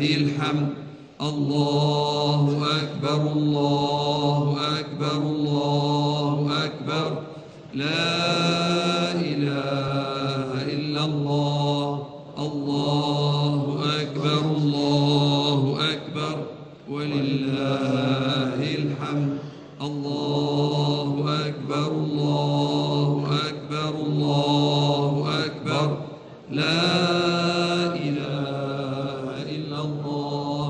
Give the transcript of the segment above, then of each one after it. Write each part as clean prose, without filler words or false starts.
الحمد. الله أكبر الله أكبر الله أكبر. لا إله إلا الله. الله أكبر الله أكبر ولله الحمد. الله أكبر الله أكبر الله أكبر. لا إله إلا الله.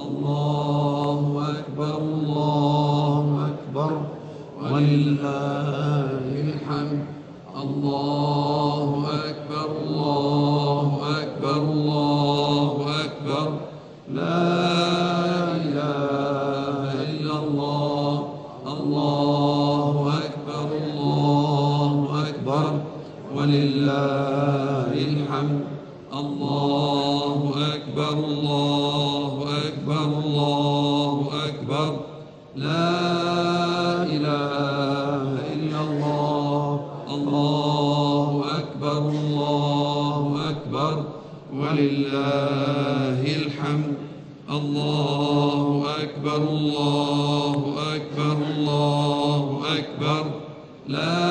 الله أكبر الله أكبر ولله الحمد. الله أكبر الله أكبر الله أكبر. لا إله إلا الله. الله أكبر الله أكبر ولله الحمد. الله أكبر الله أكبر الله أكبر. لا إله إلا الله. الله أكبر الله أكبر ولله الحمد. الله أكبر الله أكبر الله أكبر. لا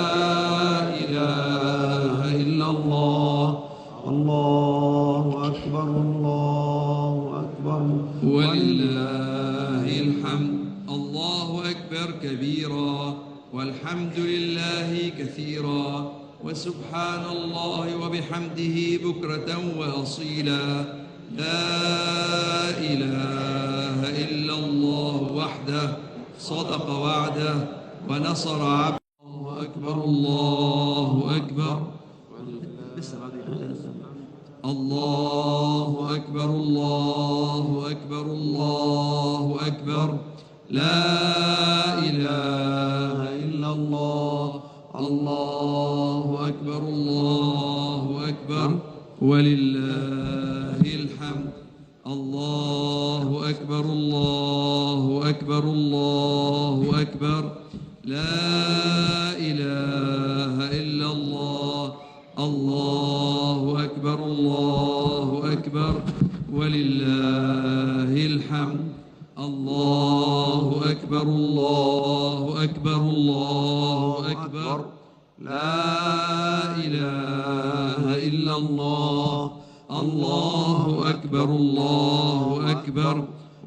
إله إلا الله. الله أكبر الله أكبر ولله الحمد. الله أكبر كبيرا والحمد لله كثيرا وسبحان الله وبحمده بكرة وأصيلا. لا إله إلا الله وحده صدق وعده ونصر عبده. الله أكبر الله أكبر. الله أكبر الله أكبر الله أكبر. لا إله إلا الله. الله أكبر الله أكبر ولله الحمد. الله أكبر الله أكبر الله أكبر. لا إله إلا الله. الله أكبر الله أكبر ولله الحمد. الله أكبر الله أكبر الله أكبر. لا إله إلا الله. الله أكبر الله أكبر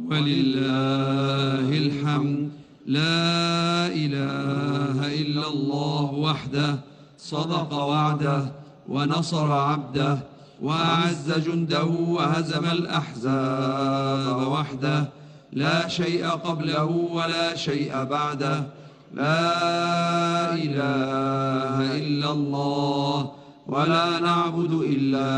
ولله الحمد. لا إله إلا الله وحده صدق وعده ونصر عبده وأعز جنده وهزم الأحزاب وحده. لا شيء قبله ولا شيء بعده. لا إله إلا الله ولا نعبد إلا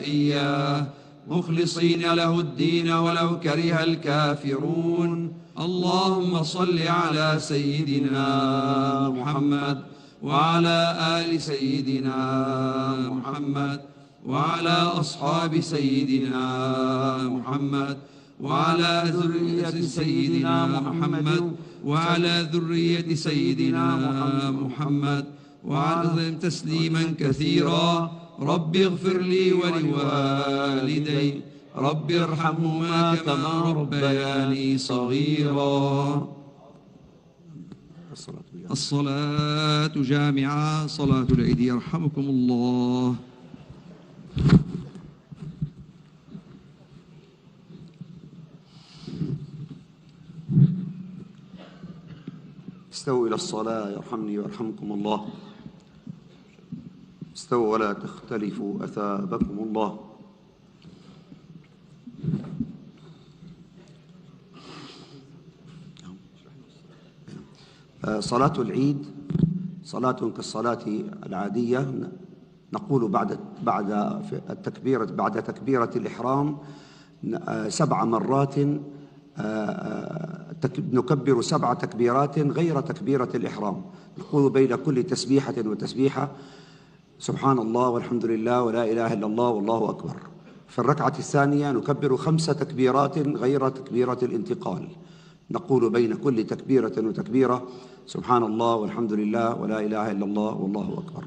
إياه مخلصين له الدين ولو كره الكافرون. اللهم صل على سيدنا محمد وعلى آل سيدنا محمد وعلى أصحاب سيدنا محمد وعلى ذرية سيدنا محمد وعلى ذرية سيدنا محمد وعلى تسليما كثيرا. رب اغفر لي ولوالدي رب ارحمهما كما ربياني صغيرا. الصلاة جامعة صلاة العيد يرحمكم الله. استووا إلى الصلاة يرحمني ويرحمكم الله. استووا ولا تختلفوا أثابكم الله. صلاة العيد صلاة كالصلاة العادية. نقول بعد تكبيرة الإحرام 7 مرات. نكبر 7 تكبيرات غير تكبيرة الإحرام. نقول بين كل تسبيحة وتسبيحة سبحان الله والحمد لله ولا إله إلا الله والله أكبر. في الركعة الثانية نكبر 5 تكبيرات غير تكبيرة الانتقال. نقول بين كل تكبيرة وتكبيرة سبحان الله والحمد لله ولا إله إلا الله والله أكبر.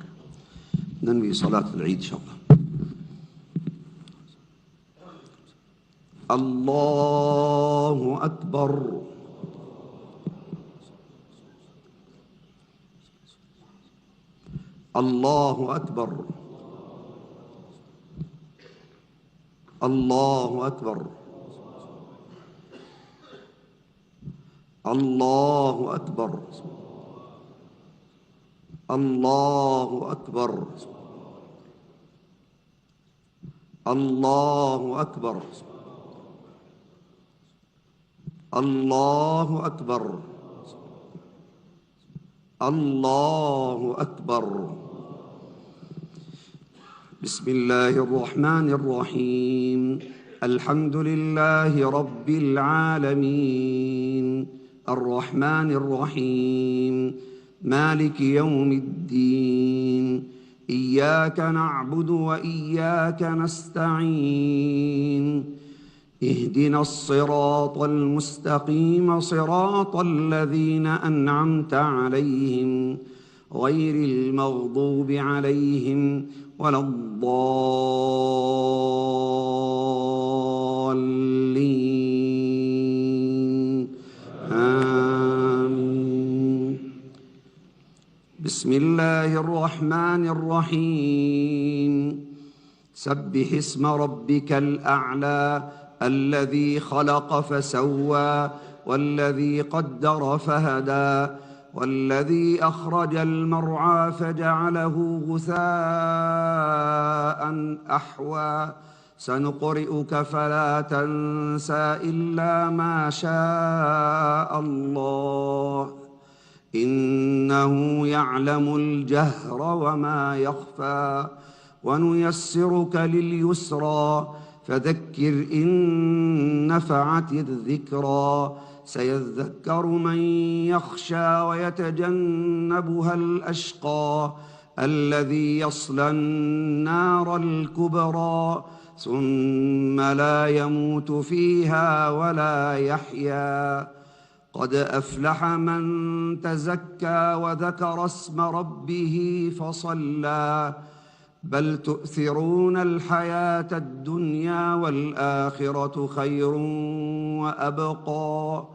ننوي صلاة العيد إن شاء الله. الله أكبر. الله أكبر. الله أكبر. الله أكبر. الله أكبر. الله أكبر. الله أكبر. الله أكبر. بسم الله الرحمن الرحيم. الحمد لله رب العالمين الرحمن الرحيم مالك يوم الدين إياك نعبد وإياك نستعين اهدنا الصراط المستقيم صراط الذين أنعمت عليهم غير المغضوب عليهم ولا الضالين آمين. بسم الله الرحمن الرحيم. سبح اسم ربك الأعلى الذي خلق فسوى والذي قدر فهدى والذي أخرج المرعى فجعله غثاء أحوى سنقرئك فلا تنسى إلا ما شاء الله إنه يعلم الجهر وما يخفى ونيسرك لليسرى فذكر إن نفعت الذكرى سيذكر من يخشى ويتجنبها الأشقى الذي يصلى النار الكبرى ثم لا يموت فيها ولا يحيا قد أفلح من تزكى وذكر اسم ربه فصلى بل تؤثرون الحياة الدنيا والآخرة خير وأبقى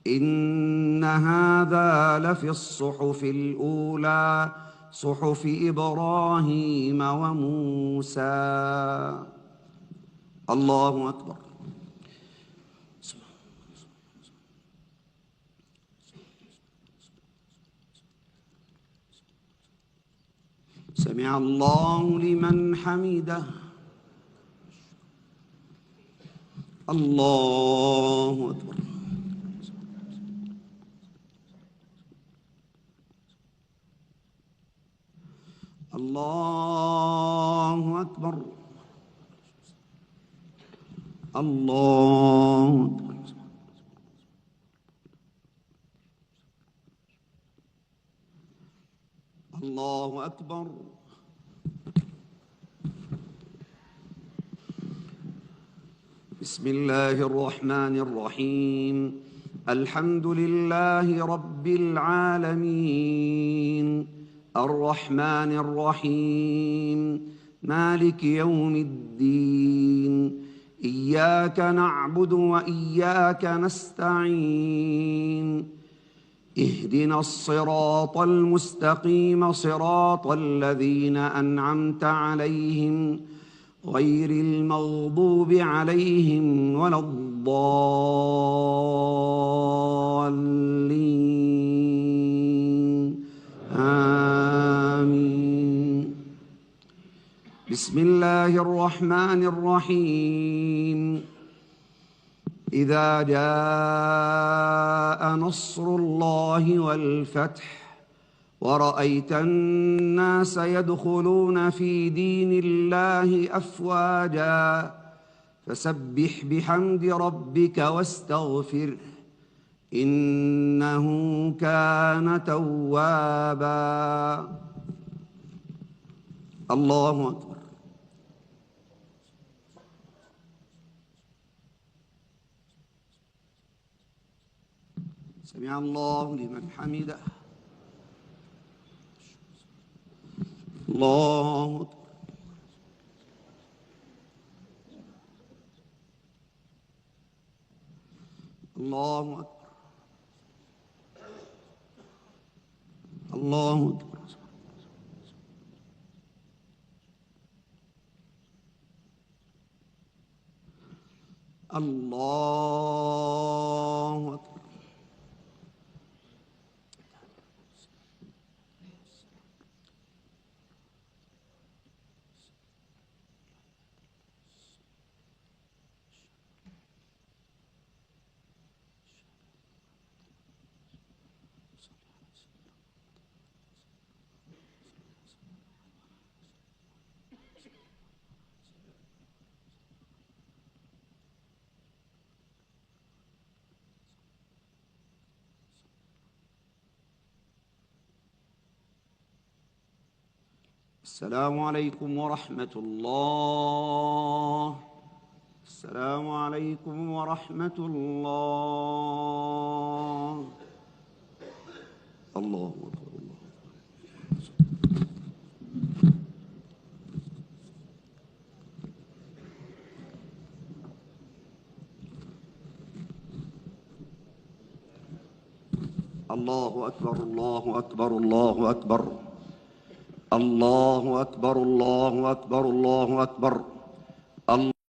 إن هذا لفي الصحف الأولى صحف إبراهيم وموسى. الله أكبر. سمع الله لمن حمده. الله أكبر. الله أكبر. الله أكبر. الله أكبر. بسم الله الرحمن الرحيم. الحمد لله رب العالمين الرحمن الرحيم مالك يوم الدين إياك نعبد وإياك نستعين اهدنا الصراط المستقيم صراط الذين أنعمت عليهم غير المغضوب عليهم ولا الضالين آمين. بسم الله الرحمن الرحيم. إذا جاء نصر الله والفتح ورأيت الناس يدخلون في دين الله أفواجا فسبح بحمد ربك واستغفره إنه كان توابا. الله أكبر. سمع الله لمن حمده. الله أكبر. الله أكبر. الله أكبر. الله أكبر. السلام عليكم ورحمة الله. السلام عليكم ورحمة الله. الله أكبر. الله أكبر. الله أكبر. الله أكبر. الله أكبر. الله أكبر. الله أكبر.